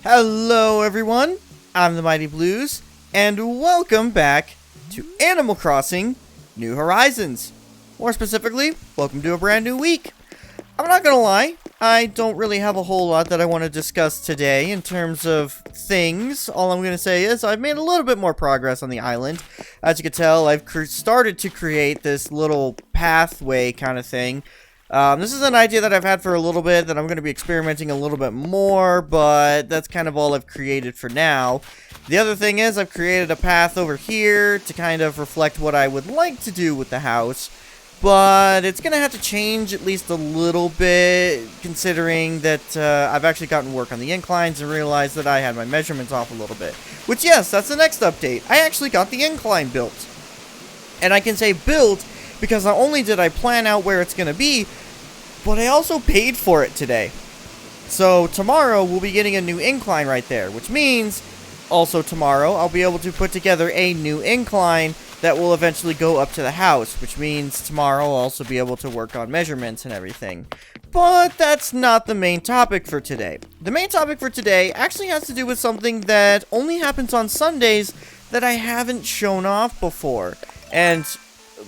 Hello everyone, I'm the Mighty Blues, and welcome back to Animal Crossing New Horizons. More specifically, welcome to a brand new week. I'm not gonna lie, I don't really have a whole lot that I want to discuss today in terms of things. All I'm gonna say is I've made a little bit more progress on the island. As you can tell, I've started to create this little pathway kind of thing. This is an idea that I've had for a little bit that I'm going to be experimenting a little bit more, but that's kind of all I've created for now. The other thing is I've created a path over here to kind of reflect what I would like to do with the house, but it's going to have to change at least a little bit, considering that I've actually gotten work on the inclines and realized that I had my measurements off a little bit. Which, yes, that's the next update. I actually got the incline built. And I can say built because not only did I plan out where it's going to be, but I also paid for it today. So tomorrow we'll be getting a new incline right there, which means also tomorrow I'll be able to put together a new incline that will eventually go up to the house, which means tomorrow I'll also be able to work on measurements and everything. But that's not the main topic for today. The main topic for today actually has to do with something that only happens on Sundays that I haven't shown off before. And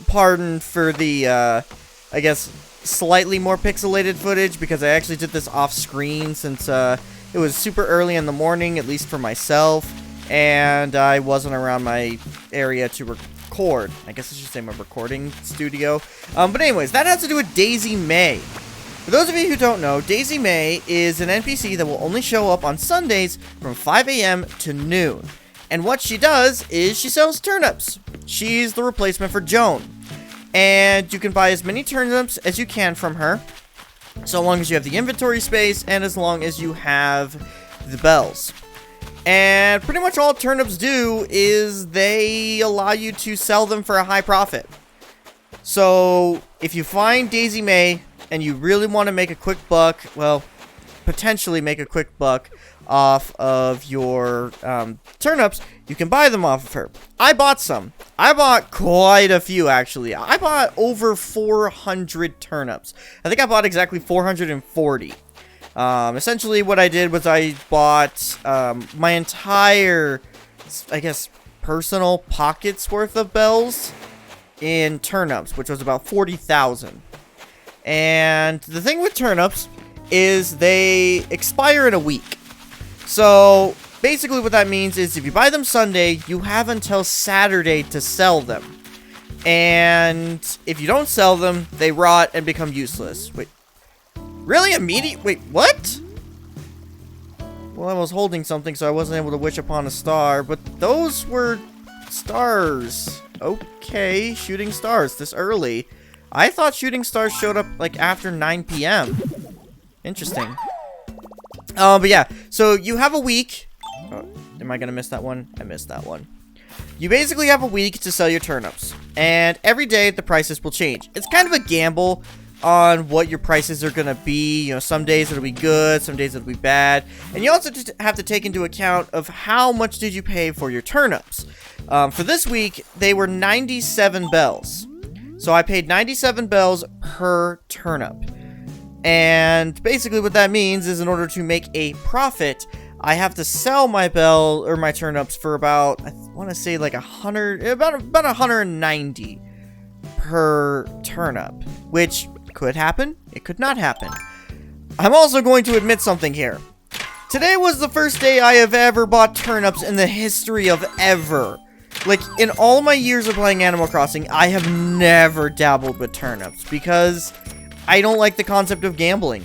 pardon for the, I guess, slightly more pixelated footage, because I actually did this off screen since it was super early in the morning, at least for myself, and I wasn't around my area to record. I guess I should say my recording studio. But anyways, that has to do with Daisy May. For those of you who don't know, Daisy May is an NPC that will only show up on Sundays from 5 a.m. to noon. And what she does is she sells turnips. She's the replacement for Joan. And you can buy as many turnips as you can from her, so long as you have the inventory space and as long as you have the bells. And pretty much all turnips do is they allow you to sell them for a high profit. So if you find Daisy May and you really want to make a quick buck, well, potentially make a quick buck off of your turnips, you can buy them off of her. I bought some. I bought quite a few, actually. I bought over 400 turnips. I think I bought exactly 440. Essentially what I did was I bought my entire, I guess, personal pockets worth of bells in turnips, which was about 40,000. And the thing with turnips is they expire in a week. So basically what that means is if you buy them Sunday, you have until Saturday to sell them. And if you don't sell them, they rot and become useless. Wait, really? Wait, what? Well, I was holding something, so I wasn't able to wish upon a star, but those were stars. Okay, shooting stars this early. I thought shooting stars showed up like after 9 p.m. Interesting. But yeah, so you have a week. Oh, am I gonna miss that one? I missed that one. You basically have a week to sell your turnips, and every day the prices will change. It's kind of a gamble on what your prices are gonna be. You know, some days it'll be good, some days it'll be bad, and you also just have to take into account of how much did you pay for your turnips. For this week, they were 97 bells. So I paid 97 bells per turnip. And basically what that means is in order to make a profit, I have to sell my bell or my turnips for about, I want to say like 100, about 190 per turnip, which could happen. It could not happen. I'm also going to admit something here. Today was the first day I have ever bought turnips in the history of ever. Like, in all my years of playing Animal Crossing, I have never dabbled with turnips because I don't like the concept of gambling.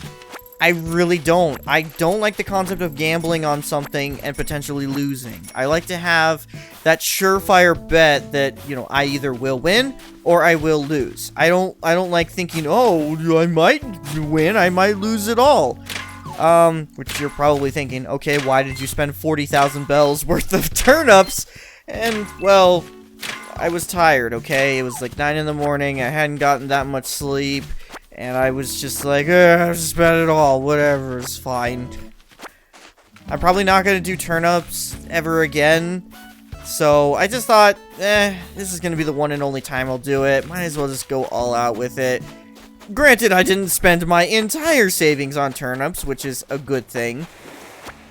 I really don't. I don't like the concept of gambling on something and potentially losing. I like to have that surefire bet that, you know, I either will win or I will lose. I don't like thinking, oh, I might win, I might lose it all. Which you're probably thinking, okay, why did you spend 40,000 bells worth of turnips? And, well, I was tired, okay? It was like 9 in the morning, I hadn't gotten that much sleep, and I was just like, I'll just spend it all, whatever, it's fine. I'm probably not going to do turnips ever again, so I just thought, this is going to be the one and only time I'll do it, might as well just go all out with it. Granted, I didn't spend my entire savings on turnips, which is a good thing.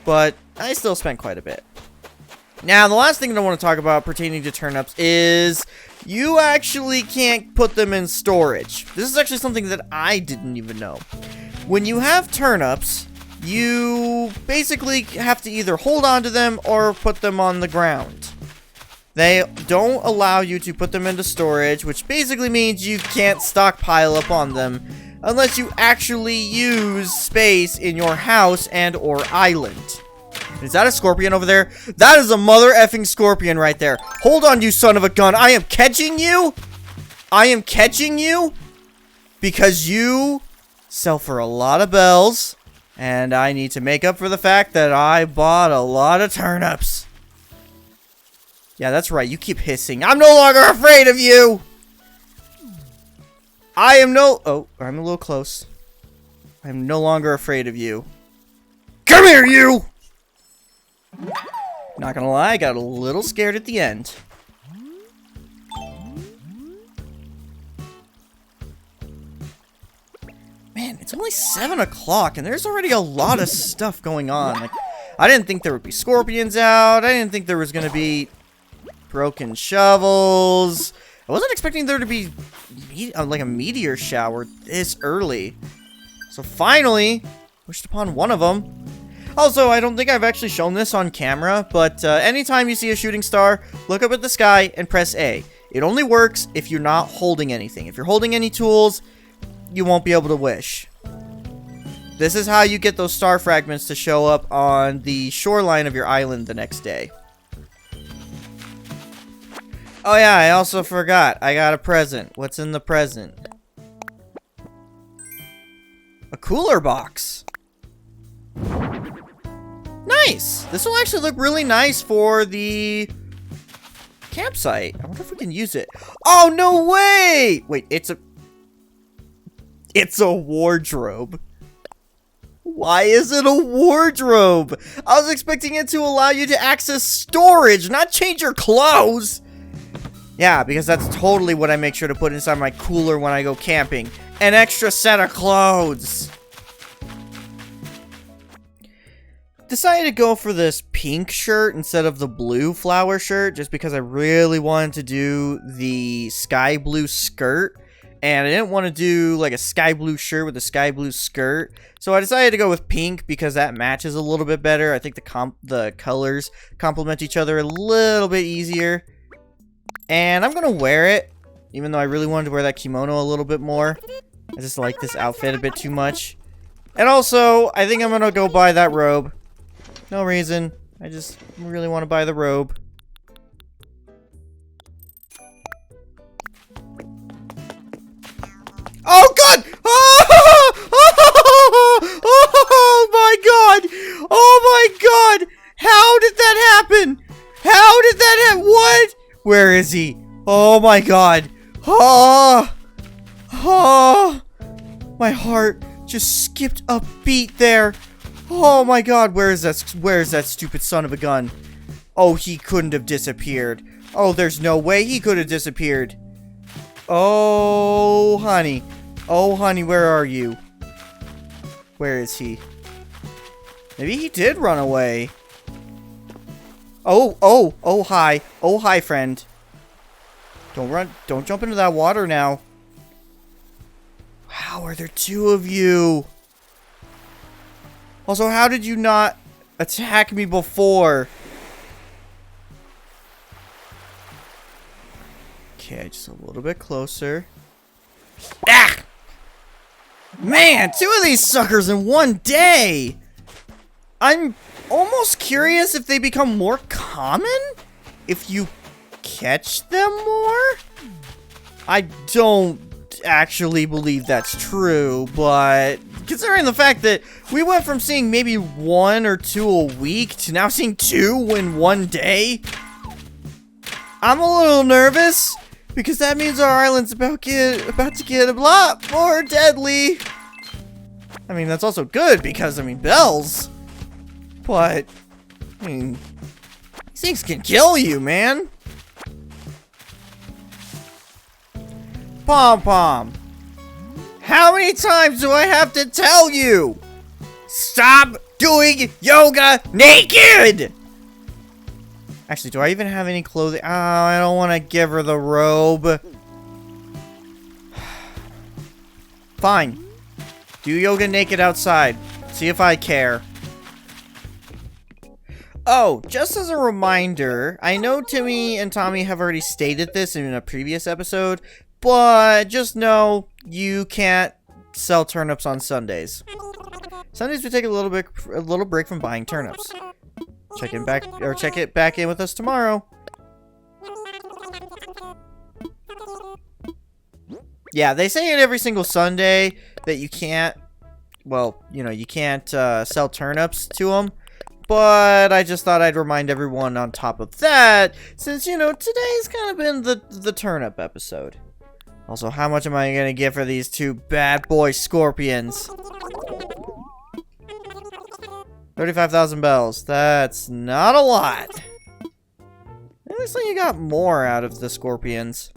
but I still spent quite a bit. Now, the last thing that I want to talk about pertaining to turnips is you actually can't put them in storage. This is actually something that I didn't even know. When you have turnips, you basically have to either hold on to them or put them on the ground. They don't allow you to put them into storage, which basically means you can't stockpile up on them unless you actually use space in your house and or island. Is that a scorpion over there? That is a mother effing scorpion right there. Hold on, you son of a gun. I am catching you. I am catching you because you sell for a lot of bells, and I need to make up for the fact that I bought a lot of turnips. Yeah, that's right. You keep hissing. I'm no longer afraid of you. Oh, I'm a little close. I'm no longer afraid of you. Come here, you! Not gonna lie, I got a little scared at the end. Man, it's only 7 o'clock, and there's already a lot of stuff going on. Like, I didn't think there would be scorpions out. I didn't think there was gonna be broken shovels. I wasn't expecting there to be like a meteor shower this early. So finally, wished upon one of them. Also, I don't think I've actually shown this on camera, but anytime you see a shooting star, look up at the sky and press A. It only works if you're not holding anything. If you're holding any tools, you won't be able to wish. This is how you get those star fragments to show up on the shoreline of your island the next day. Oh yeah, I also forgot. I got a present. What's in the present? A cooler box. Nice! This will actually look really nice for the campsite. I wonder if we can use it. Oh, no way! Wait, it's a wardrobe. Why is it a wardrobe? I was expecting it to allow you to access storage, not change your clothes. Yeah, because that's totally what I make sure to put inside my cooler when I go camping. An extra set of clothes. Decided to go for this pink shirt instead of the blue flower shirt just because I really wanted to do the sky blue skirt. And I didn't want to do like a sky blue shirt with a sky blue skirt. So I decided to go with pink because that matches a little bit better. I think the colors complement each other a little bit easier. And I'm going to wear it, even though I really wanted to wear that kimono a little bit more. I just like this outfit a bit too much. And also, I think I'm going to go buy that robe. No reason. I just really want to buy the robe. Oh, God! Oh, my God! Oh, my God! How did that happen? How did that happen? What? Where is he? Oh, my God. Oh! Oh! My heart just skipped a beat there. Oh, my God. Where is that stupid son of a gun? Oh, he couldn't have disappeared. Oh, there's no way he could have disappeared. Oh, honey. Oh, honey, where are you? Where is he? Maybe he did run away. Oh, hi. Oh, hi, friend. Don't run. Don't jump into that water now. How are there two of you? Also, how did you not attack me before? Okay, just a little bit closer. Ah! Man, two of these suckers in one day! I'm almost curious if they become more common if you catch them more? I don't actually believe that's true, but considering the fact that we went from seeing maybe 1 or 2 a week to now seeing 2 in one day, I'm a little nervous because that means our island's about to get a lot more deadly. I mean, that's also good because, I mean, bells. But, I mean, these things can kill you, man. Pom Pom, how many times do I have to tell you? Stop doing yoga naked! Actually, do I even have any clothing? Oh, I don't want to give her the robe. Fine. Do yoga naked outside. See if I care. Oh, just as a reminder, I know Timmy and Tommy have already stated this in a previous episode, but just know you can't sell turnips on Sundays. Sundays we take a little break from buying turnips. Check it back in with us tomorrow. Yeah, they say it every single Sunday that you can't, well, you know, you can't sell turnips to them. But I just thought I'd remind everyone on top of that, since, you know, today's kind of been the turnip episode. Also, how much am I going to get for these two bad boy scorpions? 35,000 bells. That's not a lot. It looks like you got more out of the scorpions.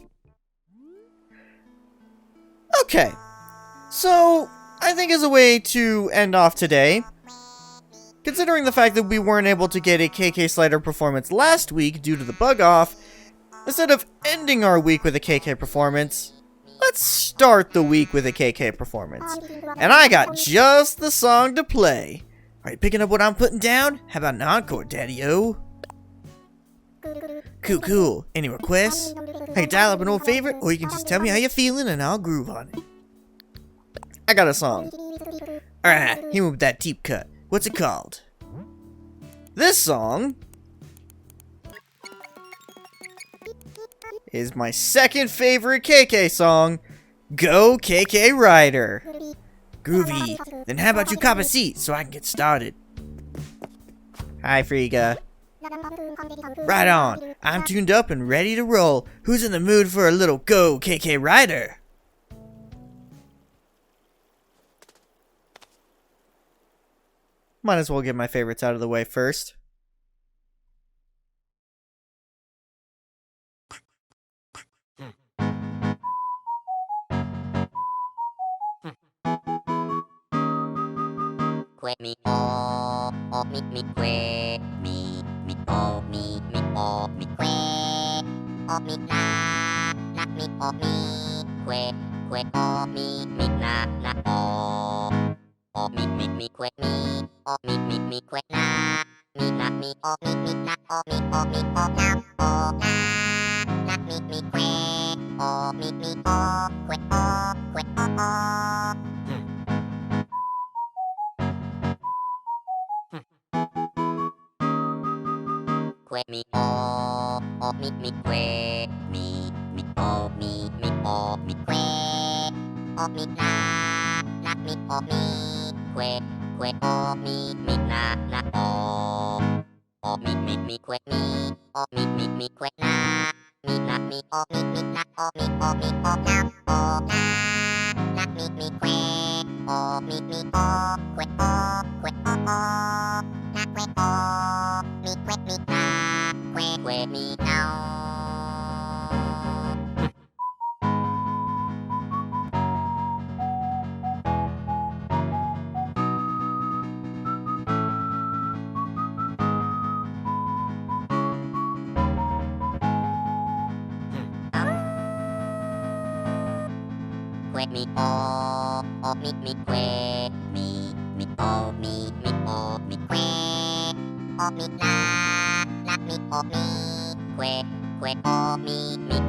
Okay. So, I think as a way to end off today, considering the fact that we weren't able to get a KK Slider performance last week due to the bug off, instead of ending our week with a KK performance, let's start the week with a KK performance. And I got just the song to play. Are you picking up what I'm putting down? How about an encore, Daddy-O? Cool. Any requests? I can dial up an old favorite, or you can just tell me how you're feeling and I'll groove on it. I got a song. Alright, hit me with that deep cut. What's it called? This song is my second favorite KK song, Go KK Rider. Groovy. Then how about you cop a seat so I can get started? Hi, Friga. Right on. I'm tuned up and ready to roll. Who's in the mood for a little Go KK Rider? Might as well get my favorites out of the way first. Me oh me que me oh me oh me que oh me na me oh me que oh me na oh me que me oh me que na me oh me na oh me oh na oh na me que oh me oh que oh que me oh me que me oh me oh me que oh me na me oh me que oh me na oh me que me oh me que na me oh me na oh me na oh na me que oh me oh que me now. Me oh me que me oh me oh me que oh me na me oh me que oh me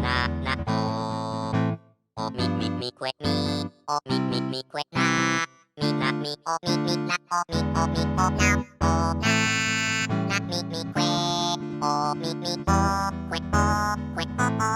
na oh me que me oh me que na me oh me na oh me na oh na me que oh me oh que oh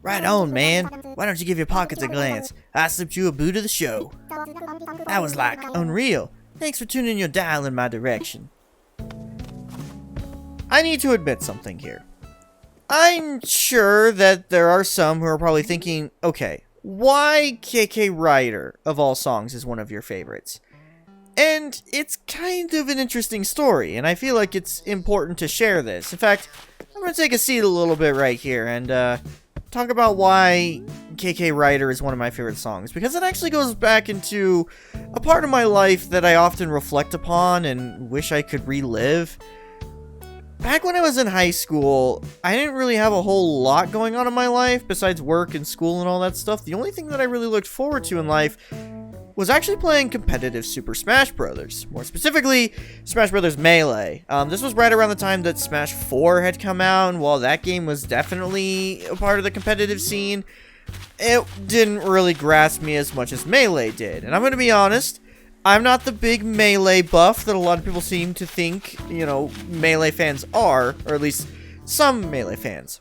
Right on, man. Why don't you give your pockets a glance? I slipped you a boot of the show. That was like unreal. Thanks for tuning your dial in my direction. I need to admit something here. I'm sure that there are some who are probably thinking, okay, why KK Ryder, of all songs, is one of your favorites. And it's kind of an interesting story, and I feel like it's important to share this. In fact, I'm going to take a seat a little bit right here and talk about why KK Ryder is one of my favorite songs, because it actually goes back into a part of my life that I often reflect upon and wish I could relive. Back when I was in high school, I didn't really have a whole lot going on in my life besides work and school and all that stuff. The only thing that I really looked forward to in life was actually playing competitive Super Smash Bros. More specifically, Smash Bros. Melee. This was right around the time that Smash 4 had come out, and while that game was definitely a part of the competitive scene, it didn't really grasp me as much as Melee did. And I'm going to be honest, I'm not the big Melee buff that a lot of people seem to think, Melee fans are, or at least some Melee fans.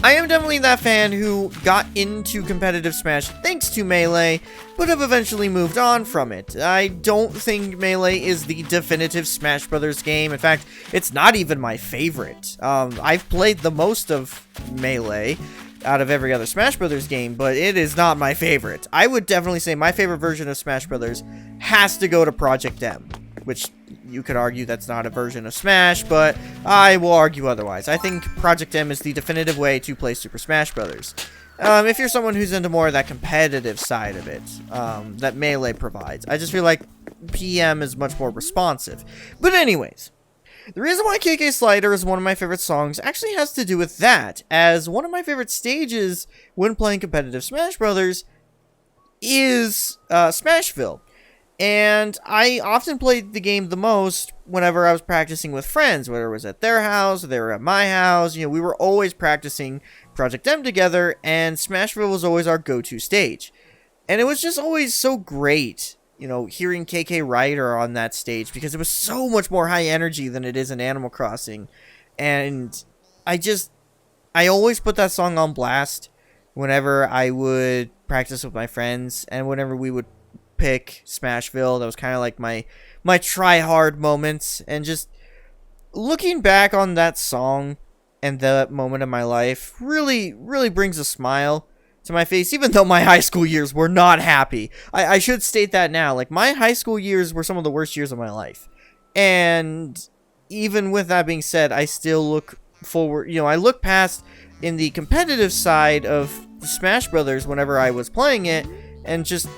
I am definitely that fan who got into competitive Smash thanks to Melee, but have eventually moved on from it. I don't think Melee is the definitive Smash Brothers game. In fact, it's not even my favorite. I've played the most of Melee out of every other Smash Brothers game, but it is not my favorite. I would definitely say my favorite version of Smash Brothers has to go to Project M, which you could argue that's not a version of Smash, but I will argue otherwise. I think Project M is the definitive way to play Super Smash Brothers. If you're someone who's into more of that competitive side of it, that Melee provides. I just feel like PM is much more responsive. But anyways, the reason why KK Slider is one of my favorite songs actually has to do with that, as one of my favorite stages when playing competitive Smash Brothers is Smashville. And I often played the game the most whenever I was practicing with friends, whether it was at their house or they were at my house. We were always practicing Project M together, and Smashville was always our go-to stage. And it was just always so great, hearing KK Ryder on that stage, because it was so much more high energy than it is in Animal Crossing. And I always put that song on blast whenever I would practice with my friends, and whenever we would pick Smashville. That was kind of like my try-hard moments, and just looking back on that song and that moment in my life really, really brings a smile to my face, even though my high school years were not happy. I should state that now. Like, my high school years were some of the worst years of my life. And even with that being said, I still look forward, I look past in the competitive side of Smash Brothers whenever I was playing it, and just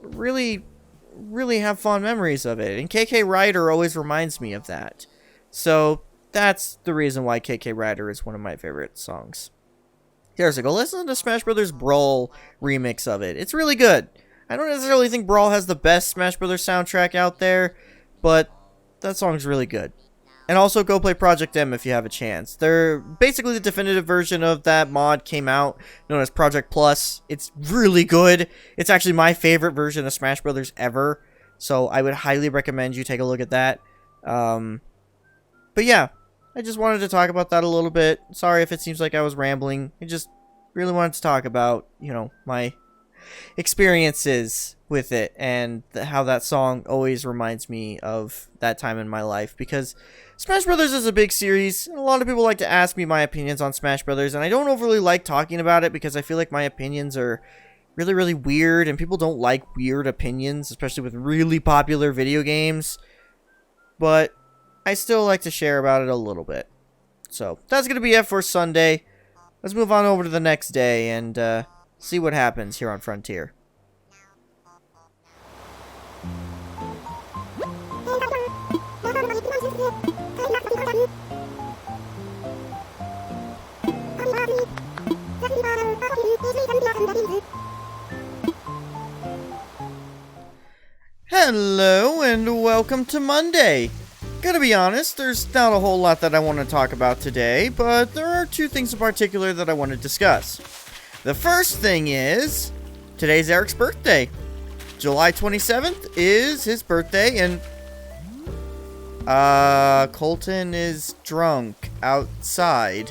really, really have fond memories of it. And KK Ryder always reminds me of that. So that's the reason why KK Ryder is one of my favorite songs. Seriously, go listen to Smash Brothers Brawl remix of it. It's really good. I don't necessarily think Brawl has the best Smash Brothers soundtrack out there, but that song's really good. And also go play Project M if you have a chance. They're basically the definitive version of that mod came out, known as Project Plus. It's really good. It's actually my favorite version of Smash Brothers ever. So I would highly recommend you take a look at that. But yeah, I just wanted to talk about that a little bit. Sorry if it seems like I was rambling. I just really wanted to talk about, my experiences with it, and how that song always reminds me of that time in my life, because Smash Brothers is a big series, and a lot of people like to ask me my opinions on Smash Brothers, and I don't overly like talking about it because I feel like my opinions are really, really weird, and people don't like weird opinions, especially with really popular video games, but I still like to share about it a little bit. So that's going to be it for Sunday. Let's move on over to the next day and see what happens here on Frontier. Hello and welcome to Monday. Gotta be honest, there's not a whole lot that I want to talk about today, but there are two things in particular that I want to discuss. The first thing is, today's Eric's birthday. July 27th is his birthday, and Colton is drunk outside.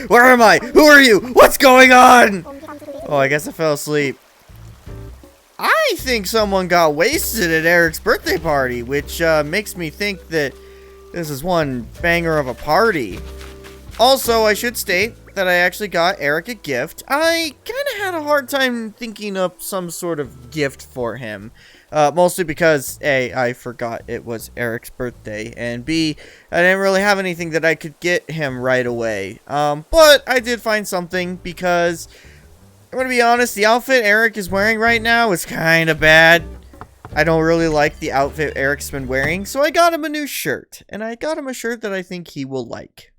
Where am I? Who are you? What's going on? Oh, I guess I fell asleep. I think someone got wasted at Eric's birthday party, which makes me think that This is one banger of a party. Also, I should state that I actually got Erik a gift. I kind of had a hard time thinking up some sort of gift for him. Mostly because, A, I forgot it was Erik's birthday, and B, I didn't really have anything that I could get him right away. But I did find something because, I'm gonna be honest, the outfit Erik is wearing right now is kind of bad. I don't really like the outfit Erik's been wearing, so I got him a new shirt. And I got him a shirt that I think he will like.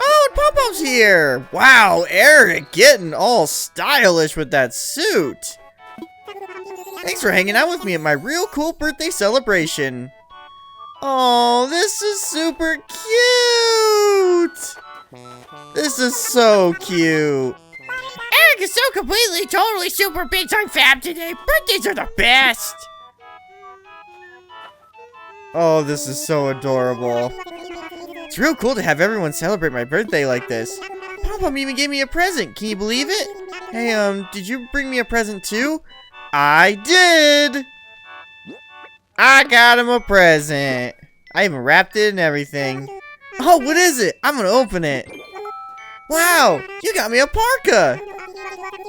Oh, and Pom-Pom's here! Wow, Erik getting all stylish with that suit. Thanks for hanging out with me at my real cool birthday celebration. Oh, this is super cute! This is so cute. Erik is so completely, totally, super big time fab today. Birthdays are the best. Oh, this is so adorable. It's real cool to have everyone celebrate my birthday like this. Pom-Pom even gave me a present. Can you believe it? Hey, did you bring me a present too? I did! I got him a present. I even wrapped it and everything. Oh, what is it? I'm gonna open it. Wow, you got me a parka!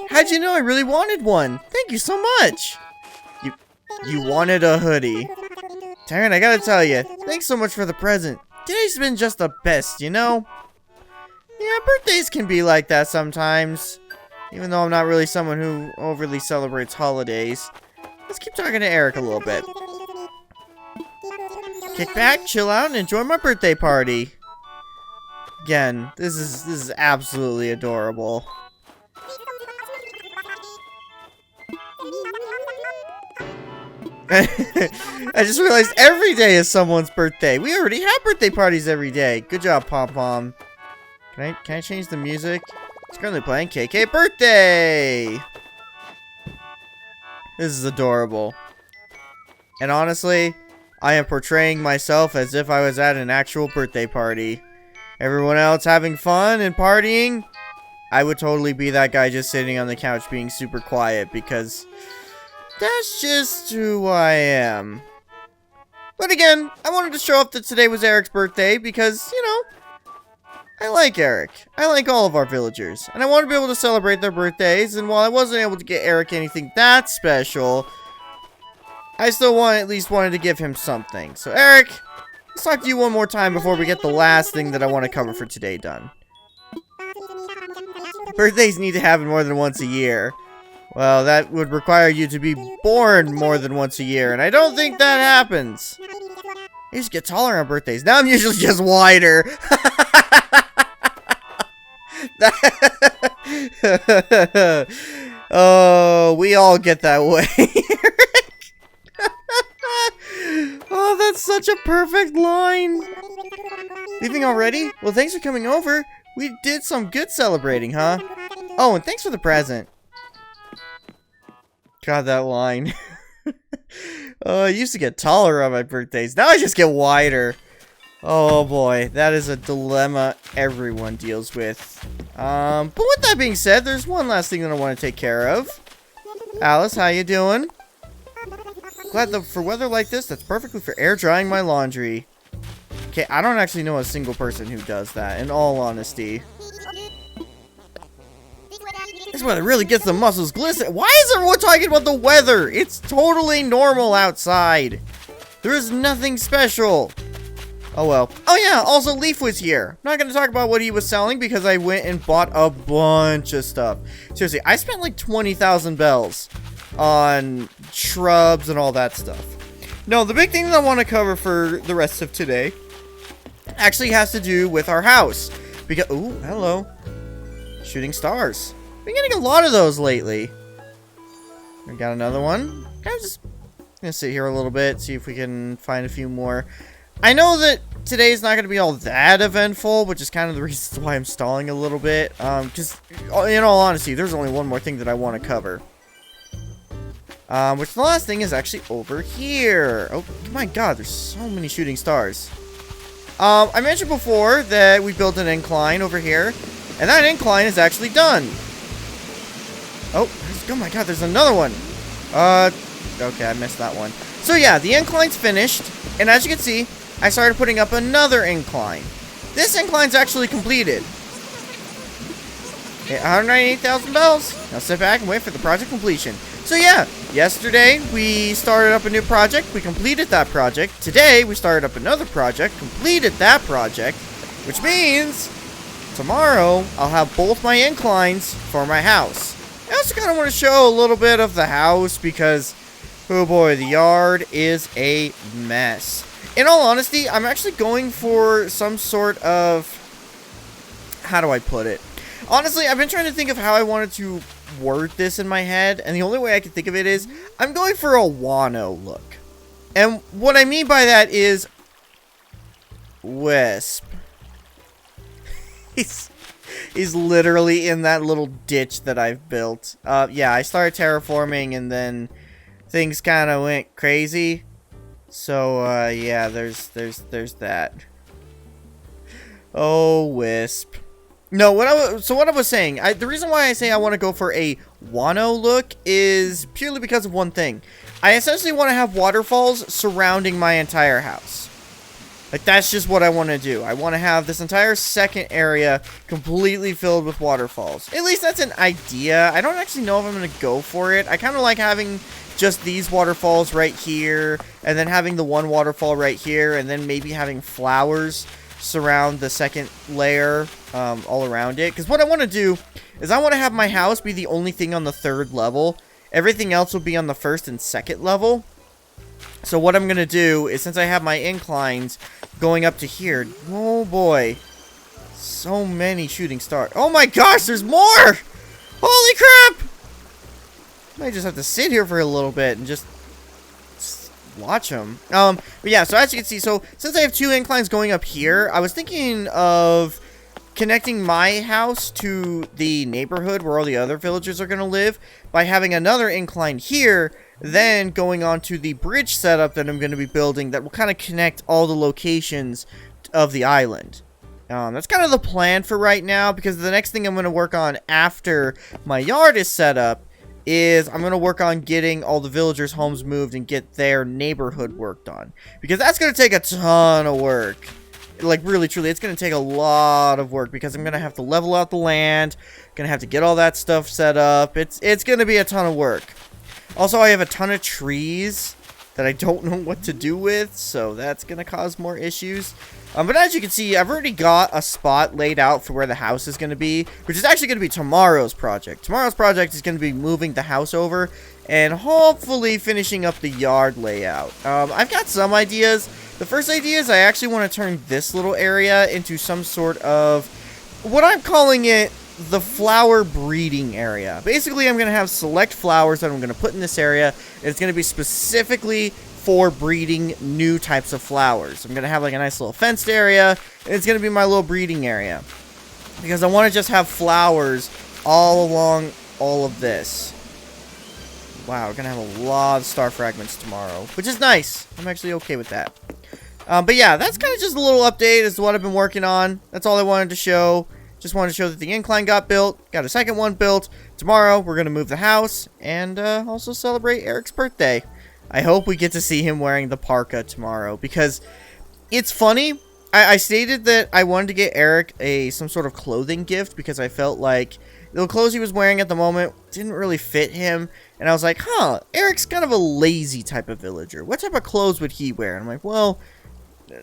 How'd you know I really wanted one? Thank you so much! You wanted a hoodie. Taryn, I gotta tell you, thanks so much for the present. Today's been just the best, you know? Yeah, birthdays can be like that sometimes. Even though I'm not really someone who overly celebrates holidays. Let's keep talking to Erik a little bit. Kick back, chill out, and enjoy my birthday party. Again, this is absolutely adorable. I just realized every day is someone's birthday. We already have birthday parties every day. Good job, Pom-Pom. Can I change the music? It's currently playing KK Birthday. This is adorable. And honestly, I am portraying myself as if I was at an actual birthday party. Everyone else having fun and partying. I would totally be that guy just sitting on the couch being super quiet because that's just who I am. But again, I wanted to show off that today was Erik's birthday because, you know, I like Erik. I like all of our villagers. And I want to be able to celebrate their birthdays. And while I wasn't able to get Erik anything that special, I still at least wanted to give him something. So Erik, let's talk to you one more time before we get the last thing that I want to cover for today done. Birthdays need to happen more than once a year. Well, that would require you to be born more than once a year, and I don't think that happens. I used to get taller on birthdays. Now I'm usually just wider. Oh, we all get that way. Oh, that's such a perfect line. Leaving already? Well, thanks for coming over. We did some good celebrating, huh? Oh, and thanks for the present. God, that line. I used to get taller on my birthdays. Now I just get wider. Oh boy, that is a dilemma everyone deals with. But with that being said, there's one last thing that I want to take care of. Alice, how you doing? Glad that for weather like this, that's perfectly for air drying my laundry. Okay, I don't actually know a single person who does that, in all honesty. This weather really gets the muscles glistening. Why is everyone talking about the weather? It's totally normal outside. There is nothing special. Oh well. Oh yeah, also Leaf was here. I'm not going to talk about what he was selling because I went and bought a bunch of stuff. Seriously, I spent like 20,000 bells on shrubs and all that stuff. No, the big thing that I want to cover for the rest of today actually has to do with our house. Because, ooh, hello. Shooting stars. Been getting a lot of those lately. We got another one. I'm just gonna sit here a little bit, see if we can find a few more. I know that today's not gonna be all that eventful, which is kind of the reason why I'm stalling a little bit. Because in all honesty, there's only one more thing that I want to cover. Which the last thing is actually over here. Oh my god, there's so many shooting stars. I mentioned before that we built an incline over here, and that incline is actually done. Oh my god, there's another one. Okay, I missed that one. So yeah, the incline's finished. And as you can see, I started putting up another incline. This incline's actually completed. Okay, $198,000. Now sit back and wait for the project completion. So yeah, yesterday we started up a new project. We completed that project. Today we started up another project, completed that project, which means tomorrow I'll have both my inclines for my house. I also kind of want to show a little bit of the house because, oh boy, the yard is a mess. In all honesty, I'm actually going for some sort of, how do I put it? Honestly, I've been trying to think of how I wanted to word this in my head, and the only way I can think of it is I'm going for a Wano look. And what I mean by that is Wisp. He's literally in that little ditch that I've built. Yeah, I started terraforming and then things kind of went crazy. So, yeah, there's that. Oh, Wisp. No, what I was saying, the reason why I say I want to go for a Wano look is purely because of one thing. I essentially want to have waterfalls surrounding my entire house. Like, that's just what I want to do. I want to have this entire second area completely filled with waterfalls. At least that's an idea. I don't actually know if I'm going to go for it. I kind of like having just these waterfalls right here, and then having the one waterfall right here, and then maybe having flowers surround the second layer all around it. Because what I want to do is I want to have my house be the only thing on the third level. Everything else will be on the first and second level. So what I'm going to do is, since I have my inclines going up to here, oh boy, so many shooting stars. Oh my gosh, there's more! Holy crap! I might just have to sit here for a little bit and just watch them. But yeah, so as you can see, so since I have two inclines going up here, I was thinking of connecting my house to the neighborhood where all the other villagers are going to live by having another incline here, then going on to the bridge setup that I'm going to be building that will kind of connect all the locations of the island. That's kind of the plan for right now, because the next thing I'm going to work on after my yard is set up is I'm going to work on getting all the villagers' homes moved and get their neighborhood worked on. Because that's going to take a ton of work. Like, really, truly, it's going to take a lot of work because I'm going to have to level out the land. Going to have to get all that stuff set up. It's going to be a ton of work. Also, I have a ton of trees that I don't know what to do with, so that's going to cause more issues. But as you can see, I've already got a spot laid out for where the house is going to be, which is actually going to be tomorrow's project. Tomorrow's project is going to be moving the house over and hopefully finishing up the yard layout. I've got some ideas. The first idea is I actually want to turn this little area into some sort of, what I'm calling it, the flower breeding area. Basically, I'm going to have select flowers that I'm going to put in this area. And it's going to be specifically for breeding new types of flowers. I'm going to have like a nice little fenced area, and it's going to be my little breeding area. Because I want to just have flowers all along all of this. Wow, we're going to have a lot of star fragments tomorrow, which is nice. I'm actually okay with that. But yeah, that's kind of just a little update as to what I've been working on. That's all I wanted to show. Just wanted to show that the incline got built, got a second one built. Tomorrow, we're going to move the house and also celebrate Eric's birthday. I hope we get to see him wearing the parka tomorrow, because it's funny. I stated that I wanted to get Erik some sort of clothing gift because I felt like the clothes he was wearing at the moment didn't really fit him. And I was like, huh, Eric's kind of a lazy type of villager. What type of clothes would he wear? And I'm like, well,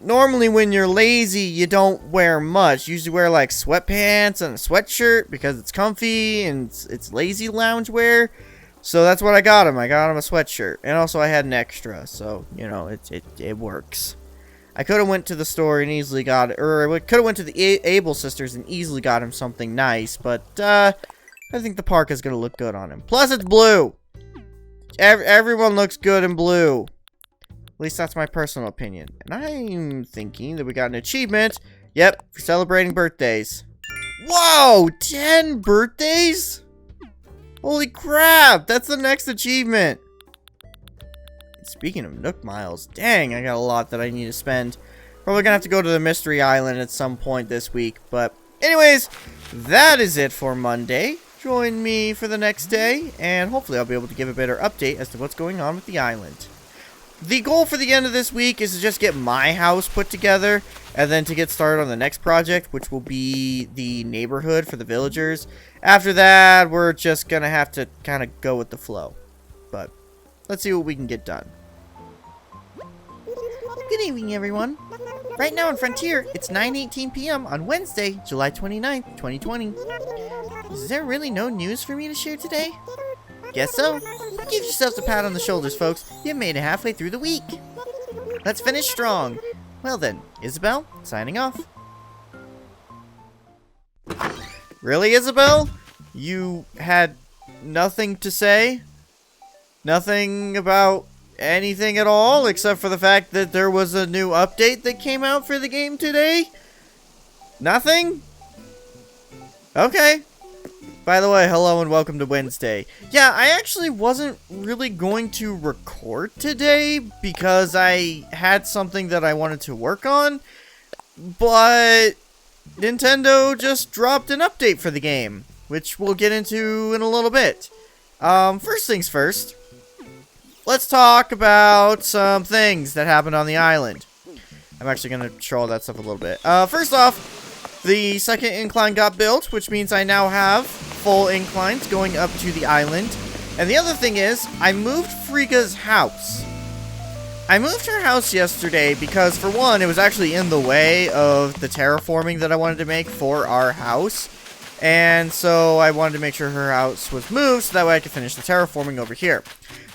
normally when you're lazy, you don't wear much. You usually wear like sweatpants and a sweatshirt because it's comfy and it's lazy loungewear. So that's what I got him. I got him a sweatshirt. And also I had an extra. So, you know, it works. I could have went to the store and easily got it. Or I could have went to the Able Sisters and easily got him something nice. But I think the parka's going to look good on him. Plus it's blue. Everyone looks good in blue. At least that's my personal opinion. And I'm thinking that we got an achievement. Yep, for celebrating birthdays. Whoa, 10 birthdays? Holy crap, that's the next achievement. Speaking of Nook Miles, dang, I got a lot that I need to spend. Probably gonna have to go to the Mystery Island at some point this week. But anyways, that is it for Monday. join me for the next day, and hopefully I'll be able to give a better update as to what's going on with the island. The goal for the end of this week is to just get my house put together, and then to get started on the next project, which will be the neighborhood for the villagers. After that, we're just gonna have to kind of go with the flow. But let's see what we can get done. Good evening, everyone. Right now in Frontier, it's 9:18 p.m. on Wednesday, July 29th, 2020. Is there really no news for me to share today? Guess so. Give yourselves a pat on the shoulders, folks. You made it halfway through the week. Let's finish strong. Well then, Isabel, signing off. Really, Isabel? You had nothing to say? Nothing about anything at all, except for the fact that there was a new update that came out for the game today? Nothing? Okay. By the way, hello and welcome to Wednesday. Yeah, I actually wasn't really going to record today because I had something that I wanted to work on, but Nintendo just dropped an update for the game, which we'll get into in a little bit. First things first, let's talk about some things that happened on the island. I'm actually going to show all that stuff a little bit. First off, the second incline got built, which means I now have full inclines going up to the island. And the other thing is, I moved Frigga's house. I moved her house yesterday because, for one, it was actually in the way of the terraforming that I wanted to make for our house. And so I wanted to make sure her house was moved so that way I could finish the terraforming over here.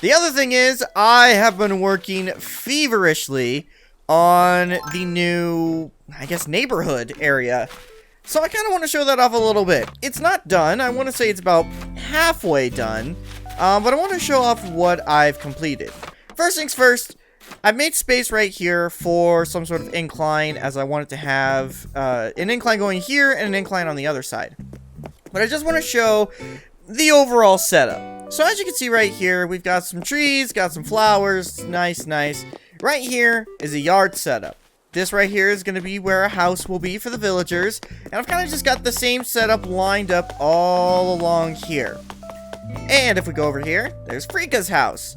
The other thing is, I have been working feverishly on the new, I guess, neighborhood area. So I kind of want to show that off a little bit. It's not done. I want to say it's about halfway done. But I want to show off what I've completed. First things first, I've made space right here for some sort of incline, as I wanted to have an incline going here and an incline on the other side. But I just want to show the overall setup. So as you can see right here, we've got some trees, got some flowers, nice, nice. Right here is a yard setup. This right here is going to be where a house will be for the villagers. And I've kind of just got the same setup lined up all along here. And if we go over here, there's Frigga's house.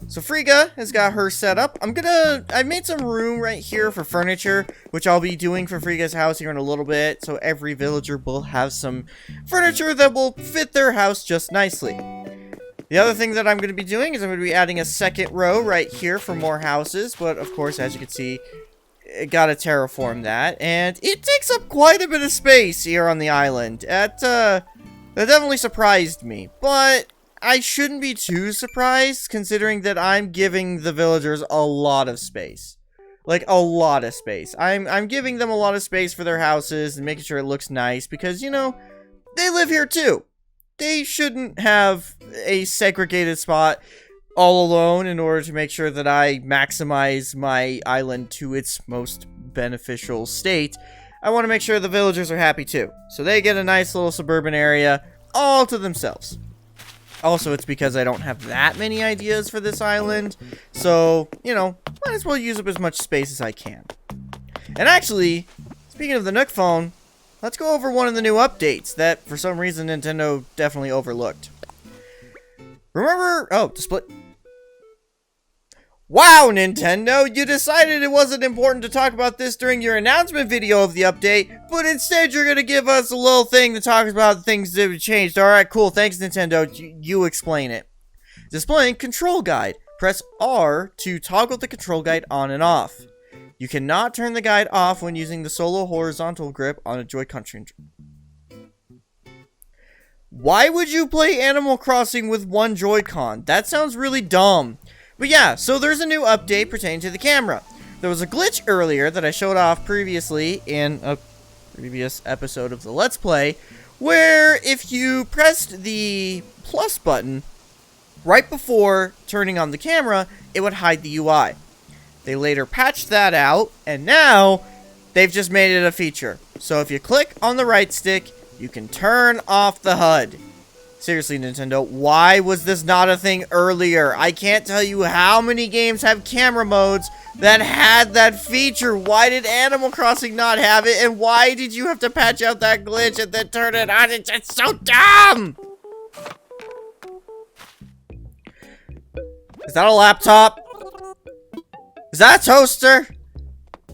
So Frigga has got her set up. I made some room right here for furniture, which I'll be doing for Frigga's house here in a little bit. So every villager will have some furniture that will fit their house just nicely. The other thing that I'm going to be doing is I'm going to be adding a second row right here for more houses. But of course, as you can see, gotta terraform that, and it takes up quite a bit of space here on the island. That definitely surprised me, but I shouldn't be too surprised considering that I'm giving the villagers a lot of space. Like, a lot of space. I'm giving them a lot of space for their houses and making sure it looks nice because, you know, they live here too. They shouldn't have a segregated spot all alone in order to make sure that I maximize my island to its most beneficial state. I want to make sure the villagers are happy too. So they get a nice little suburban area all to themselves. Also, it's because I don't have that many ideas for this island. So, you know, might as well use up as much space as I can. And actually, speaking of the Nook phone, let's go over one of the new updates that for some reason Nintendo definitely overlooked. Remember, display. Wow, Nintendo, you decided it wasn't important to talk about this during your announcement video of the update, but instead you're going to give us a little thing that talks about things that have changed. Alright, cool, thanks Nintendo, you explain it. Displaying control guide. Press R to toggle the control guide on and off. You cannot turn the guide off when using the solo horizontal grip on a Joy-Con controller. Why would you play Animal Crossing with one Joy-Con? That sounds really dumb. But yeah, so there's a new update pertaining to the camera. There was a glitch earlier that I showed off previously in a previous episode of the Let's Play, where if you pressed the plus button right before turning on the camera, it would hide the UI. They later patched that out, and now they've just made it a feature. So if you click on the right stick, you can turn off the HUD. Seriously, Nintendo, why was this not a thing earlier? I can't tell you how many games have camera modes that had that feature. Why did Animal Crossing not have it? And why did you have to patch out that glitch and then turn it on? It's just so dumb! Is that a laptop? Is that a toaster?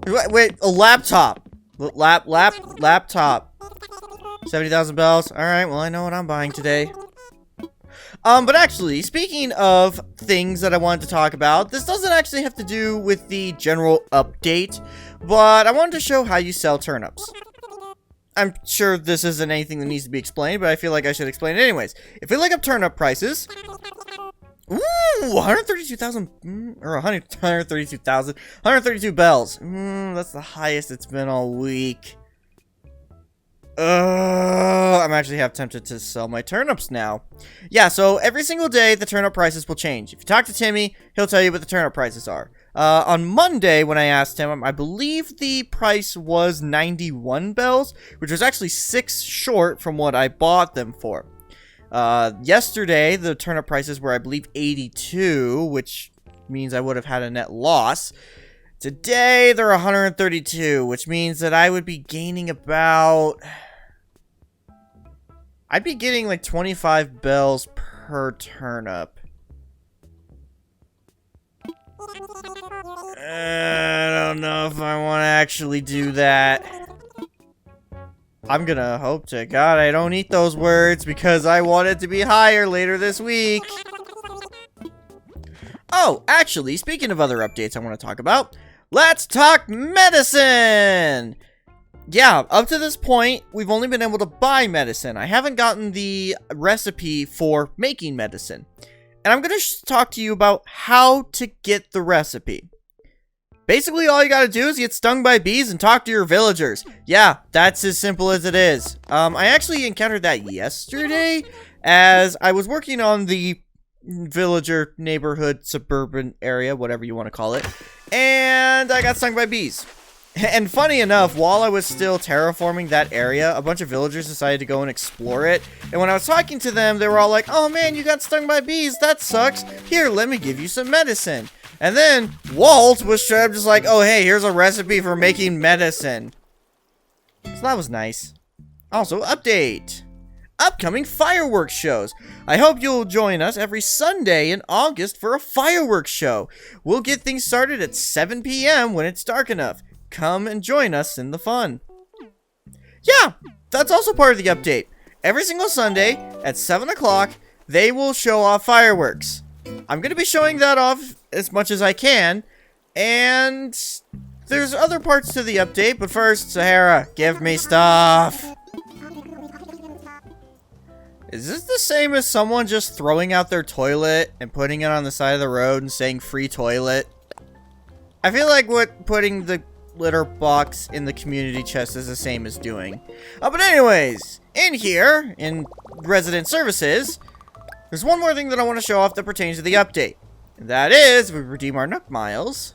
Wait, a laptop. Laptop. 70,000 bells. Alright, well, I know what I'm buying today. But actually, speaking of things that I wanted to talk about, this doesn't actually have to do with the general update, but I wanted to show how you sell turnips. I'm sure this isn't anything that needs to be explained, but I feel like I should explain it anyways. If we look up turnip prices... Ooh, 132,000, or 132,000, 132 bells. That's the highest it's been all week. I'm actually half tempted to sell my turnips now. Yeah, so every single day, the turnip prices will change. If you talk to Timmy, he'll tell you what the turnip prices are. On Monday, when I asked him, I believe the price was 91 bells, which was actually 6 short from what I bought them for. Yesterday, the turnip prices were, I believe, 82, which means I would have had a net loss. Today, they're 132, which means that I would be gaining about... I'd be getting like 25 bells per turnip. I don't know if I want to actually do that. I'm gonna hope to God I don't eat those words because I want it to be higher later this week. Oh, actually, speaking of other updates I want to talk about, let's talk medicine! Yeah, up to this point, we've only been able to buy medicine. I haven't gotten the recipe for making medicine. And I'm going to talk to you about how to get the recipe. Basically, all you gotta do is get stung by bees and talk to your villagers. Yeah, that's as simple as it is. I actually encountered that yesterday as I was working on the villager neighborhood suburban area, whatever you want to call it, and I got stung by bees. And funny enough, while I was still terraforming that area, a bunch of villagers decided to go and explore it. And when I was talking to them, they were all like, "Oh man, you got stung by bees, that sucks. Here, let me give you some medicine." And then Walt was straight up just like, "Oh hey, here's a recipe for making medicine." So that was nice. Also, update. Upcoming fireworks shows. I hope you'll join us every Sunday in August for a fireworks show. We'll get things started at 7 p.m. when it's dark enough. Come and join us in the fun. Yeah, that's also part of the update. Every single Sunday at 7 o'clock, they will show off fireworks. I'm going to be showing that off as much as I can. And there's other parts to the update, but first, Sahara, give me stuff. Is this the same as someone just throwing out their toilet and putting it on the side of the road and saying free toilet? I feel like what putting the litter box in the community chest is the same as doing. But anyways, in here, in resident services, there's one more thing that I want to show off that pertains to the update. And that is, if we redeem our Nook Miles,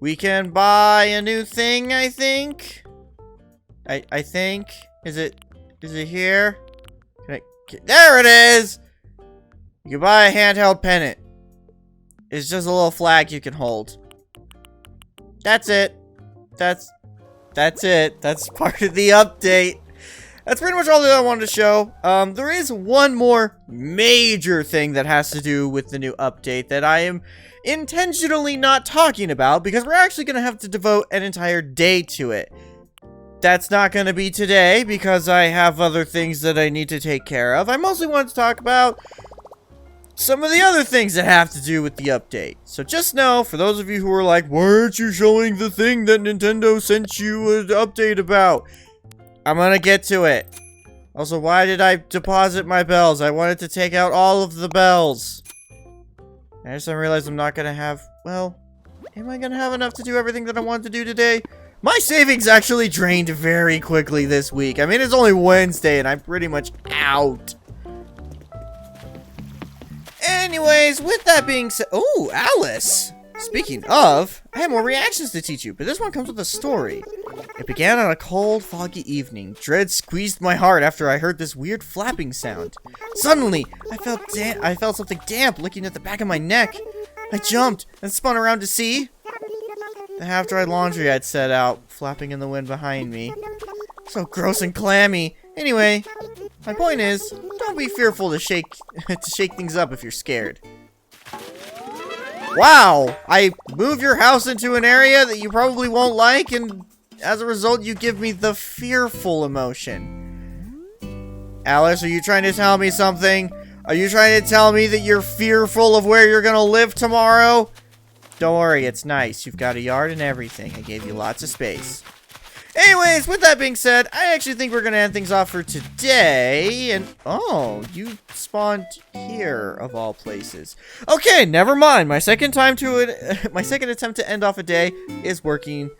we can buy a new thing, I think. I think. Is it here? There it is! You can buy a handheld pennant. It's just a little flag you can hold. That's it. That's it. That's part of the update. That's pretty much all that I wanted to show. There is one more major thing that has to do with the new update that I am intentionally not talking about because we're actually going to have to devote an entire day to it. That's not going to be today because I have other things that I need to take care of. I mostly wanted to talk about some of the other things that have to do with the update. So just know, for those of you who are like, "Why aren't you showing the thing that Nintendo sent you an update about?" I'm gonna get to it. Also, why did I deposit my bells? I wanted to take out all of the bells. I just realized I'm not gonna have, well, am I gonna have enough to do everything that I want to do today? My savings actually drained very quickly this week. I mean, it's only Wednesday and I'm pretty much out. Anyways, with that being said... Oh, Alice! Speaking of, I have more reactions to teach you, but this one comes with a story. It began on a cold, foggy evening. Dread squeezed my heart after I heard this weird flapping sound. Suddenly, I felt something damp licking at the back of my neck. I jumped and spun around to see the half-dried laundry I'd set out, flapping in the wind behind me. So gross and clammy. Anyway, my point is, don't be fearful to shake things up if you're scared. Wow, I move your house into an area that you probably won't like, and as a result, you give me the fearful emotion. Alice, are you trying to tell me something? Are you trying to tell me that you're fearful of where you're gonna live tomorrow? Don't worry, it's nice. You've got a yard and everything. I gave you lots of space. Anyways, with that being said, I actually think we're gonna end things off for today. And oh, you spawned here of all places. Okay, never mind. My second attempt to end off a day is working.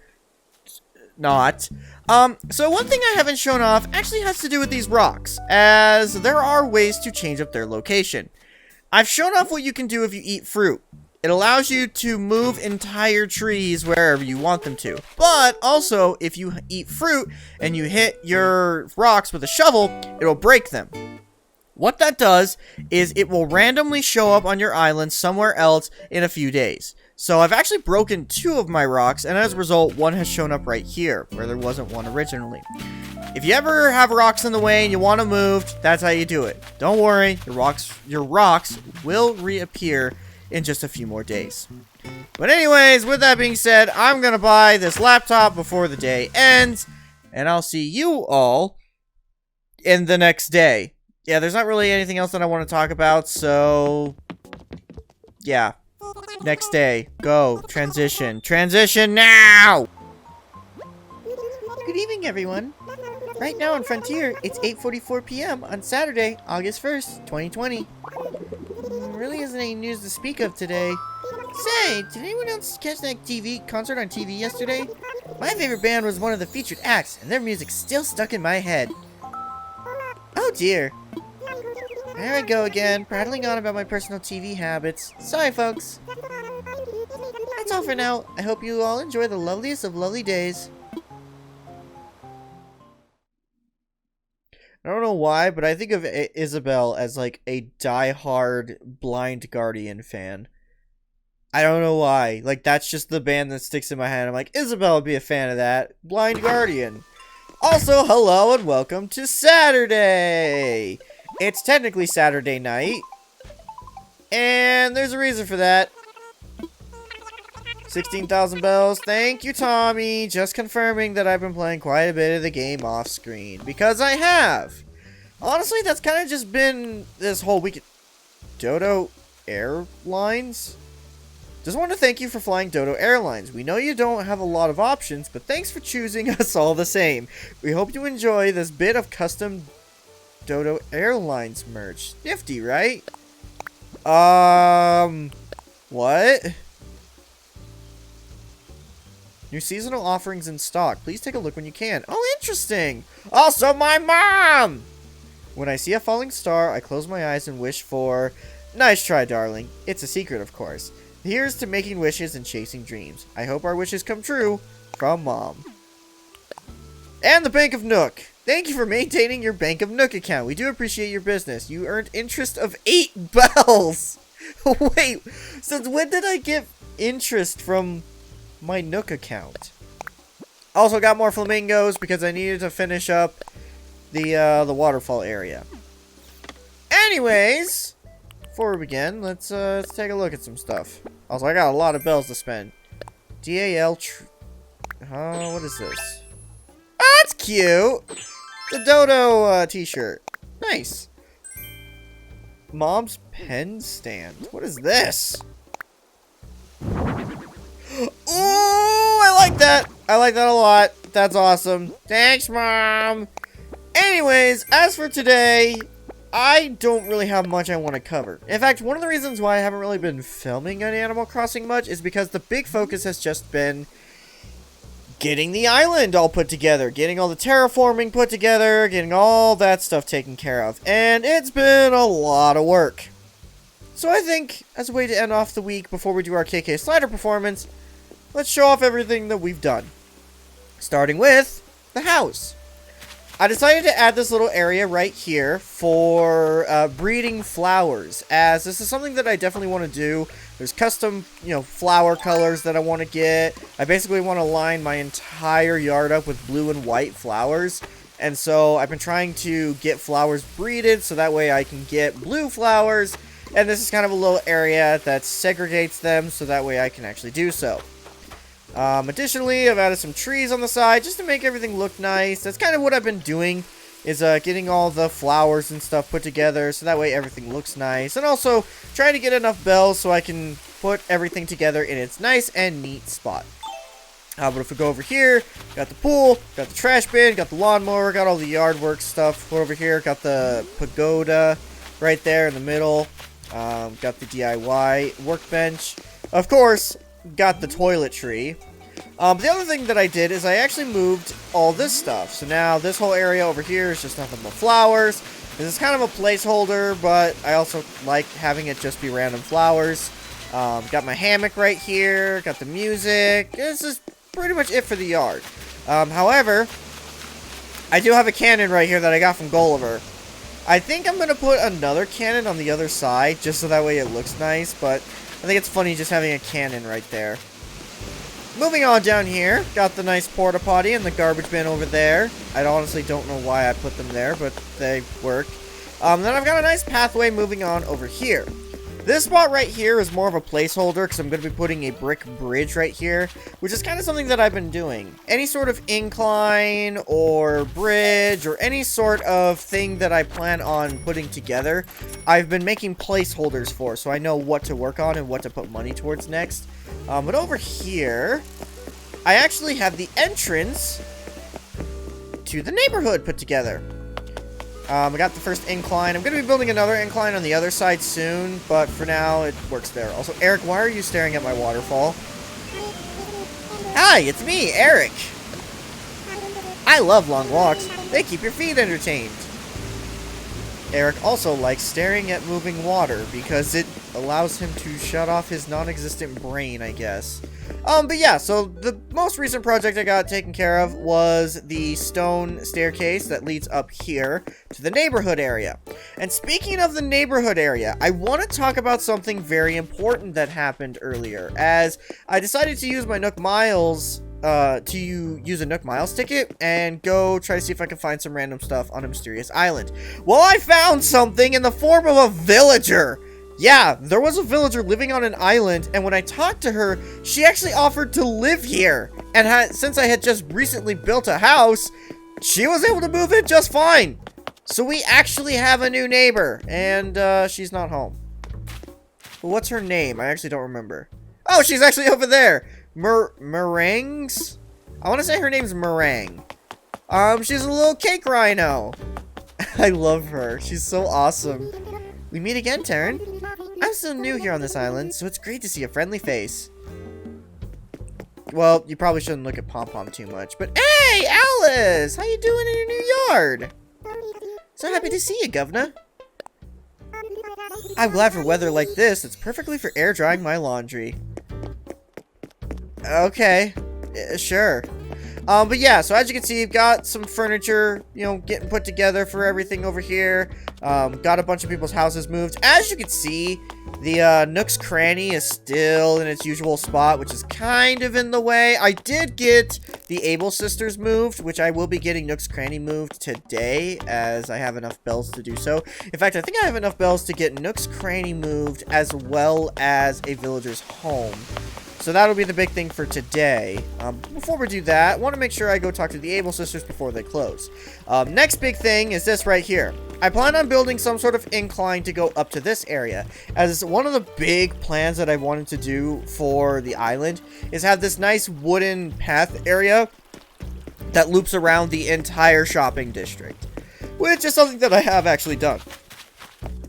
Not. So one thing I haven't shown off actually has to do with these rocks, as there are ways to change up their location. I've shown off what you can do if you eat fruit. It allows you to move entire trees wherever you want them to. But also, if you eat fruit and you hit your rocks with a shovel, it'll break them. What that does is it will randomly show up on your island somewhere else in a few days. So I've actually broken 2 of my rocks, and as a result, one has shown up right here, where there wasn't one originally. If you ever have rocks in the way and you want to move, that's how you do it. Don't worry, your rocks will reappear in just a few more days. But anyways, with that being said, I'm gonna buy this laptop before the day ends, and I'll see you all in the next day. Yeah, there's not really anything else that I want to talk about, so yeah. Next day. Go. Transition. Transition now! Good evening, everyone. Right now on Frontier, it's 8:44 p.m. on Saturday, August 1st, 2020. There really isn't any news to speak of today. Say, did anyone else catch that concert on TV yesterday? My favorite band was one of the featured acts, and their music's still stuck in my head. Oh dear. There I go again, prattling on about my personal TV habits. Sorry, folks. That's all for now. I hope you all enjoy the loveliest of lovely days. I don't know why, but I think of Isabel as like a die-hard Blind Guardian fan. I don't know why. Like, that's just the band that sticks in my head. I'm like, Isabel would be a fan of that. Blind Guardian. Also, hello and welcome to Saturday! It's technically Saturday night, and there's a reason for that. 16,000 bells. Thank you, Tommy. Just confirming that I've been playing quite a bit of the game off screen, because I have. Honestly, that's kind of just been this whole week. Dodo Airlines? Just want to thank you for flying Dodo Airlines. We know you don't have a lot of options, but thanks for choosing us all the same. We hope you enjoy this bit of custom Dodo Airlines merch. Nifty, right? What? New seasonal offerings in stock. Please take a look when you can. Oh, interesting! Also, my mom! When I see a falling star, I close my eyes and wish for... Nice try, darling. It's a secret, of course. Here's to making wishes and chasing dreams. I hope our wishes come true. From Mom. And the Bank of Nook. Thank you for maintaining your Bank of Nook account. We do appreciate your business. You earned interest of 8 bells. Wait, since when did I get interest from my Nook account? Also got more flamingos because I needed to finish up the waterfall area. Anyways, before we begin, let's take a look at some stuff. Also, I got a lot of bells to spend. DAL. What is this? Oh, that's cute. The Dodo t-shirt. Nice. Mom's pen stand. What is this? Ooh, I like that. I like that a lot. That's awesome. Thanks, Mom. Anyways, as for today, I don't really have much I want to cover. In fact, one of the reasons why I haven't really been filming on Animal Crossing much is because the big focus has just been getting the island all put together, getting all the terraforming put together, getting all that stuff taken care of. And it's been a lot of work. So I think, as a way to end off the week before we do our KK Slider performance, let's show off everything that we've done. Starting with the house. I decided to add this little area right here for breeding flowers, as this is something that I definitely want to do. There's custom, flower colors that I want to get. I basically want to line my entire yard up with blue and white flowers. And so I've been trying to get flowers breeded so that way I can get blue flowers And this is kind of a little area that segregates them so that way I can actually do so. Additionally, I've added some trees on the side just to make everything look nice. That's kind of what I've been doing, is getting all the flowers and stuff put together so that way everything looks nice. And also trying to get enough bells so I can put everything together in its nice and neat spot. But if we go over here, got the pool, got the trash bin, got the lawnmower, got all the yard work stuff over here, got the pagoda right there in the middle, got the DIY workbench, of course, got the toiletry. But the other thing that I did is I actually moved all this stuff. So now this whole area over here is just nothing but flowers. This is kind of a placeholder, but I also like having it just be random flowers. Got my hammock right here, got the music. This is pretty much it for the yard. However, I do have a cannon right here that I got from Gulliver. I think I'm going to put another cannon on the other side, just so that way it looks nice, but I think it's funny just having a cannon right there. Moving on down here, got the nice porta potty and the garbage bin over there. I honestly don't know why I put them there, but they work. Then I've got a nice pathway moving on over here. This spot right here is more of a placeholder because I'm going to be putting a brick bridge right here, which is kind of something that I've been doing. Any sort of incline or bridge or any sort of thing that I plan on putting together, I've been making placeholders for, so I know what to work on and what to put money towards next. But over here, I actually have the entrance to the neighborhood put together. I got the first incline. I'm going to be building another incline on the other side soon, but for now, it works there. Also, Eric, why are you staring at my waterfall? Hi, it's me, Erik. I love long walks. They keep your feet entertained. Eric also likes staring at moving water because it allows him to shut off his non-existent brain, I guess. But yeah, so the most recent project I got taken care of was the stone staircase that leads up here to the neighborhood area. And speaking of the neighborhood area, I want to talk about something very important that happened earlier, as I decided to use my Nook Miles use a Nook Miles ticket and go try to see if I can find some random stuff on a mysterious island. Well, I found something in the form of a villager. Yeah, there was a villager living on an island, and when I talked to her, she actually offered to live here. And since I had just recently built a house, she was able to move in just fine. So we actually have a new neighbor, and she's not home. But what's her name? I actually don't remember. Oh, she's actually over there. Meringues? I want to say her name's Meringue. She's a little cake rhino. I love her. She's so awesome. We meet again, Taryn. I'm still new here on this island, so it's great to see a friendly face. Well, you probably shouldn't look at Pom Pom too much, but hey, Alice! How you doing in your new yard? So happy to see you, Governor. I'm glad for weather like this. It's perfectly for air drying my laundry. Okay, sure. But yeah, so as you can see, you've got some furniture, you know, getting put together for everything over here. Got a bunch of people's houses moved. As you can see, the Nook's Cranny is still in its usual spot, which is kind of in the way. I did get the Able Sisters moved, which I will be getting Nook's Cranny moved today, as I have enough bells to do so. In fact, I think I have enough bells to get Nook's Cranny moved, as well as a villager's home. So that'll be the big thing for today. Before we do that, I want to make sure I go talk to the Able Sisters before they close. Next big thing is this right here. I plan on building some sort of incline to go up to this area, as one of the big plans that I wanted to do for the island is have this nice wooden path area that loops around the entire shopping district, which is something that I have actually done,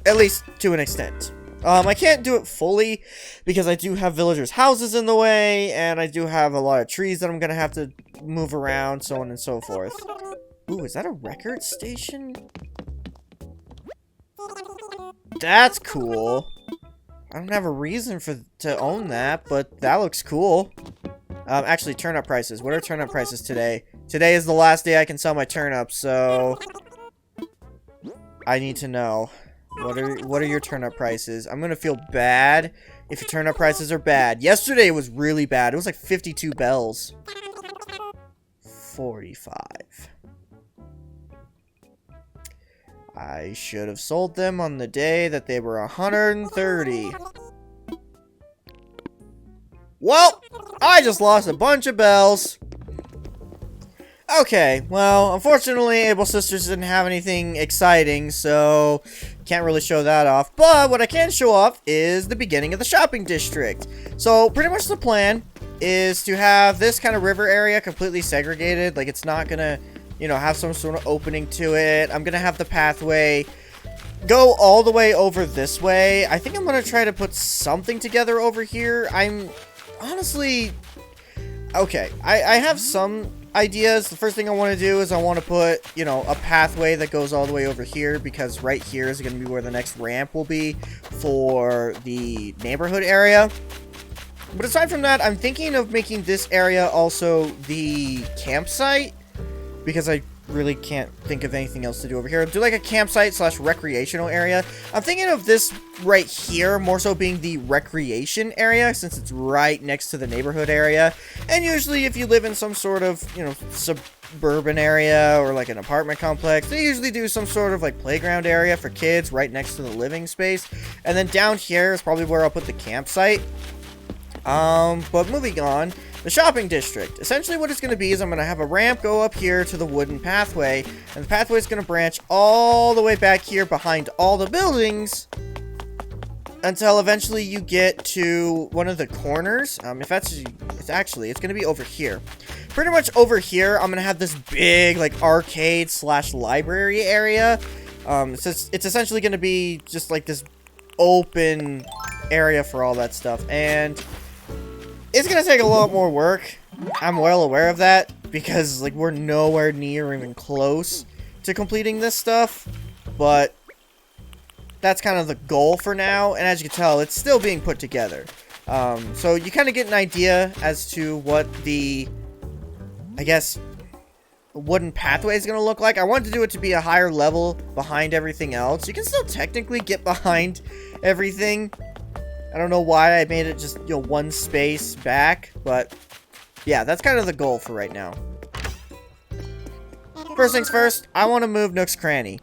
at least to an extent. I can't do it fully because I do have villagers' houses in the way, and I do have a lot of trees that I'm going to have to move around, so on and so forth. Ooh, is that a record station? That's cool. I don't have a reason to own that, but that looks cool. Actually, turnip prices. What are turnip prices today? Today is the last day I can sell my turnips, so I need to know. What are your turnip prices? I'm gonna feel bad if your turnip prices are bad. Yesterday it was really bad. It was like 52 bells. 45. I should have sold them on the day that they were 130. Well, I just lost a bunch of bells. Okay, well, unfortunately, Able Sisters didn't have anything exciting, so can't really show that off. But what I can show off is the beginning of the shopping district. So pretty much the plan is to have this kind of river area completely segregated. Like, it's not gonna, you know, have some sort of opening to it. I'm gonna have the pathway go all the way over this way. I think I'm gonna try to put something together over here. I'm honestly... Okay, I have some ideas. The first thing I want to do is I want to put, you know, a pathway that goes all the way over here, because right here is going to be where the next ramp will be for the neighborhood area. But aside from that, I'm thinking of making this area also the campsite, because I really can't think of anything else to do over here. Do like a campsite slash recreational area. I'm thinking of this right here more so being the recreation area, since it's right next to the neighborhood area. And usually if you live in some sort of, you know, suburban area or like an apartment complex, they usually do some sort of like playground area for kids right next to the living space. And then down here is probably where I'll put the campsite. But moving on, the shopping district. Essentially what it's going to be is I'm going to have a ramp go up here to the wooden pathway, and the pathway is going to branch all the way back here behind all the buildings until eventually you get to one of the corners. It's going to be over here. Pretty much over here, I'm going to have this big, like, arcade slash library area. It's essentially going to be just like this open area for all that stuff, and it's gonna take a lot more work. I'm well aware of that, because like we're nowhere near even close to completing this stuff, but that's kind of the goal for now. And as you can tell, it's still being put together. So you kind of get an idea as to what the, I guess, wooden pathway is gonna look like. I wanted to do it to be a higher level behind everything else. You can still technically get behind everything. I don't know why I made it just, you know, one space back, but yeah, that's kind of the goal for right now. First things first, I want to move Nook's Cranny.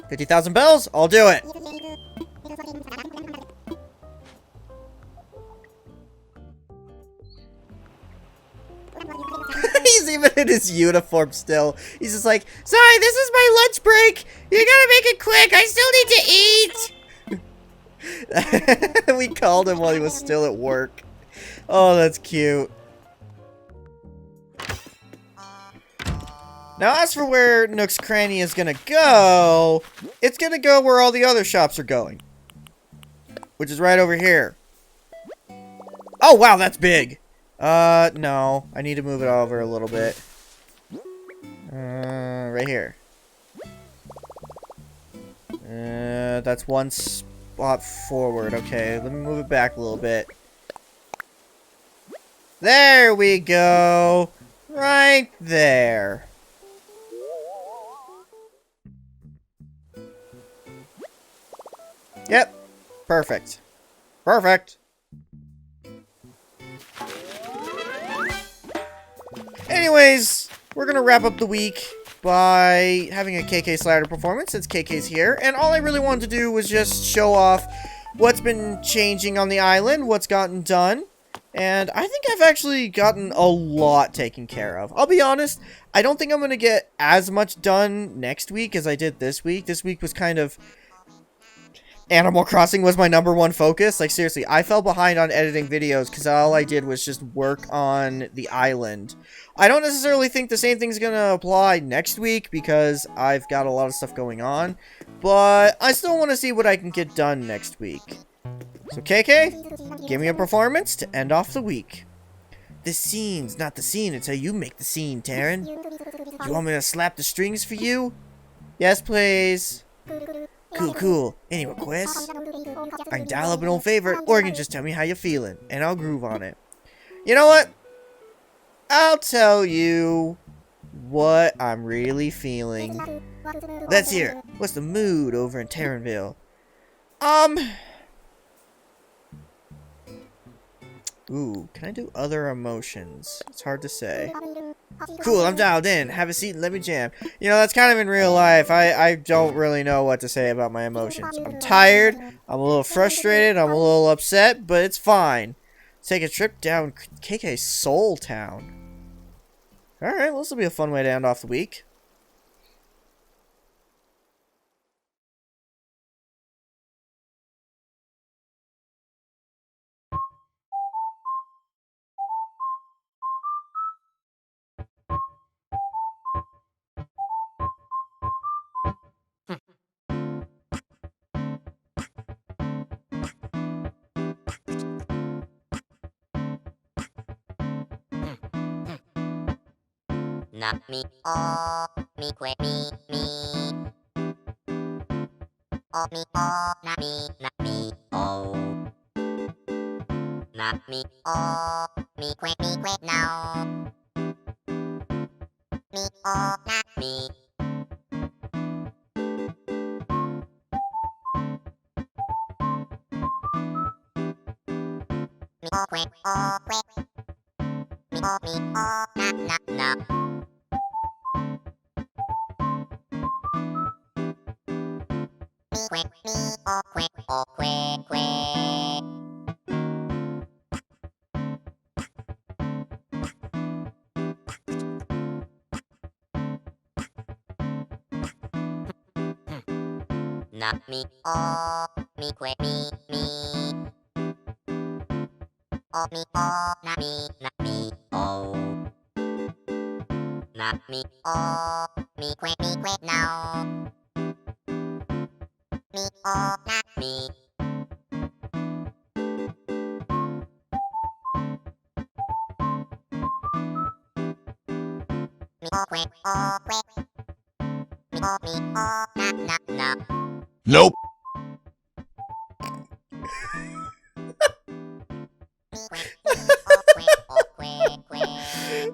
50,000 bells? I'll do it. He's even in his uniform still. He's just like, Sorry, this is my lunch break. You gotta make it quick. I still need to eat. we called him while he was still at work. Oh, that's cute. Now, as for where Nook's Cranny is gonna go, it's gonna go where all the other shops are going, which is right over here. Oh, wow, that's big. No. I need to move it over a little bit. Right here. That's one spot forward. Okay, let me move it back a little bit. There we go. Right there. Yep. Perfect. Perfect. Anyways, we're gonna wrap up the week by having a KK Slider performance, since KK's here, and all I really wanted to do was just show off what's been changing on the island, what's gotten done, and I think I've actually gotten a lot taken care of. I'll be honest, I don't think I'm gonna get as much done next week as I did this week. This week was kind of... Animal Crossing was my #1 focus. Like, seriously, I fell behind on editing videos because all I did was just work on the island. I don't necessarily think the same thing's going to apply next week because I've got a lot of stuff going on, but I still want to see what I can get done next week. So, KK, give me a performance to end off the week. The scene's not the scene until you make the scene, Taryn. You want me to slap the strings for you? Yes, please. Cool, cool. Any requests? I can dial up an old favorite, or you can just tell me how you're feeling, and I'll groove on it. You know what? I'll tell you what I'm really feeling. Let's hear it. What's the mood over in Terranville? Ooh, can I do other emotions? It's hard to say. Cool, I'm dialed in. Have a seat and let me jam. You know, that's kind of in real life. I don't really know what to say about my emotions. I'm tired, I'm a little frustrated, I'm a little upset, but it's fine. Let's take a trip down KK Soul Town. Alright, well, this will be a fun way to end off the week. Knock me, oh, me, quit me. Oh, me, oh, knock me, oh. Knock me, oh, me, quit now. Me, oh, knock me. Me, oh, quit, oh, quit. Me, oh, knock. Me, quit, oh, quit. Knock me, oh, me, quit me. Oh, me, oh, knock me, oh. Knock me, oh, me, quit now. Me, oh, knock me. Me, oh, quit, oh, quit. Me, oh, knock. Nope. Me, oh, quit.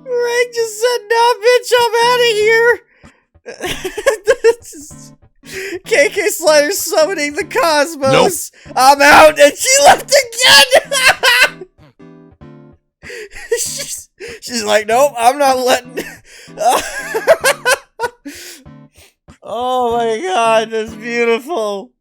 Greg just said, nah, bitch, I'm out of here. This is KK Slider summoning the cosmos. Nope. I'm out, and she left again. she's like, nope, I'm not letting. Oh my god, that's beautiful.